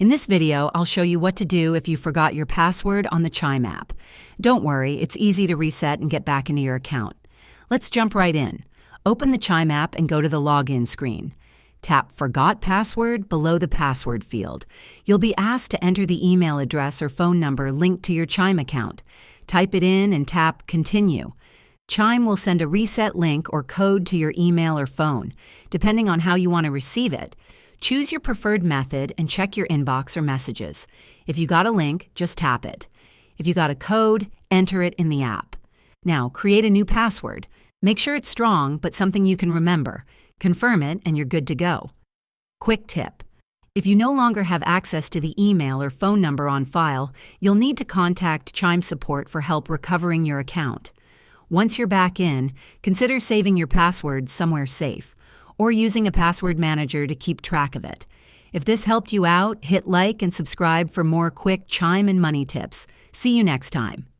In this video, I'll show you what to do if you forgot your password on the Chime app. Don't worry, it's easy to reset and get back into your account. Let's jump right in. Open the Chime app and go to the login screen. Tap Forgot Password below the password field. You'll be asked to enter the email address or phone number linked to your Chime account. Type it in and tap Continue. Chime will send a reset link or code to your email or phone, depending on how you want to receive it. Choose your preferred method and check your inbox or messages. If you got a link, just tap it. If you got a code, enter it in the app. Now, create a new password. Make sure it's strong, but something you can remember. Confirm it, and you're good to go. Quick tip. If you no longer have access to the email or phone number on file, you'll need to contact Chime support for help recovering your account. Once you're back in, consider saving your password somewhere safe, or using a password manager to keep track of it. If this helped you out, hit like and subscribe for more quick Chime and money tips. See you next time.